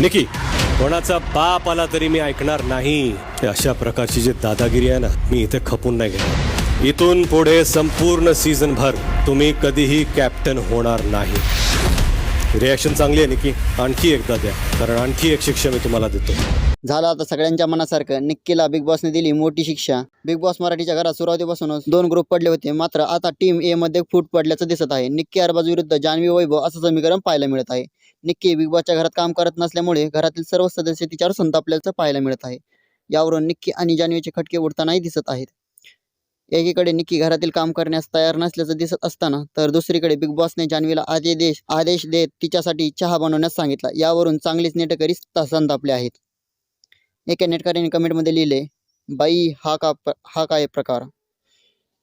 निकी, कोणाचा बाप आला तरी मी ऐकणार नाही. अशा प्रकारची जी दादागिरी आहे ना, मी इथे खपून नाही घेणार. इथून पुढे संपूर्ण सीझन भर तुम्ही कधीही कॅप्टन होणार नाही. रिॲक्शन चांगली आहे निकी, आणखी एकदा द्या, कारण आणखी एक शिक्षा मी तुम्हाला देतो. झालं आता सगळ्यांच्या मनासारखं. निक्कीला बिग बॉसने दिली मोठी शिक्षा. बिग बॉस मराठीच्या घरात सुरुवातीपासूनच 2 ग्रुप पडले होते, मात्र आता टीम ए मध्ये फूट पडल्याचं दिसत आहे. निक्की अरबाज विरुद्ध जान्हवी वैभव असं समीकरण पाहायला मिळत आहे. निक्की बिग बॉसच्या घरात काम करत नसल्यामुळे घरातील सर्व सदस्य तिच्यावर संतापल्याचं पाहायला मिळत आहे. यावरून निक्की आणि जान्हवीचे खटके उडतानाही दिसत आहेत. एकीकडे निक्की घरातील काम करण्यास तयार नसल्याचं दिसत असताना, तर दुसरीकडे बिग बॉसने जान्हवीला आदेश देत तिच्यासाठी चहा बनवण्यास सांगितला. यावरून चांगलीच नेटकरी संतापले आहेत. एका नेटकऱ्याने कमेंटमध्ये लिहिले, बाई हा काय प्रकार.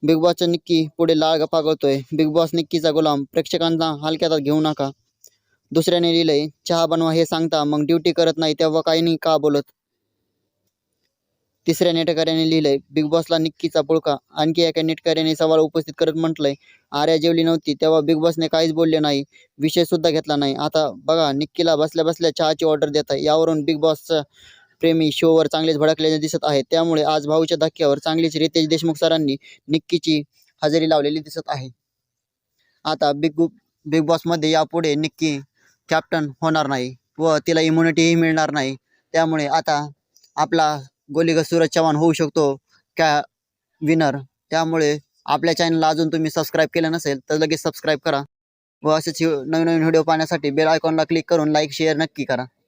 बिग बॉसचा निक्की पुढे लाळ गप्पा गळतोय. बिग बॉस निक्कीचा गुलाम, प्रेक्षकांना हलक्यात घेऊ नका. दुसऱ्याने लिहिलंय, चहा बनवा हे सांगता मग ड्युटी करत नाही तेव्हा काही नाही का बोलत. तिसऱ्या नेटकऱ्याने लिहिलंय, बिग बॉसला निक्कीचा पुळका. आणखी एका नेटकऱ्याने सवाल उपस्थित करत म्हटलंय, आर्या जेवली नव्हती तेव्हा बिग बॉसने काहीच बोलले नाही, विषय सुद्धा घेतला नाही. आता बघा निक्कीला बसल्या बसल्या चहाची ऑर्डर देत आहे. यावरून बिग बॉसचा प्रेमी शोवर चांगलेच भडकलेले दिसत आहेत. त्यामुळे आज भाऊच्या धक्क्यावर चांगलीच रितेश देशमुख सरांनी निक्कीची हजेरी लावलेली दिसत आहे. आता बिग बॉसमध्ये यापुढे निक्की कॅप्टन होणार नाही व तिला इम्युनिटीही मिळणार नाही. त्यामुळे आता आपला गोलीगत सूरज चव्हाण होऊ शकतो विनर. त्यामुळे आपल्या चॅनलला अजून तुम्ही सबस्क्राईब केलं नसेल तर लगेच सबस्क्राईब करा व असेच नवीन नवीन व्हिडिओ पाहण्यासाठी बेल आयकॉनला क्लिक करून लाईक शेअर नक्की करा.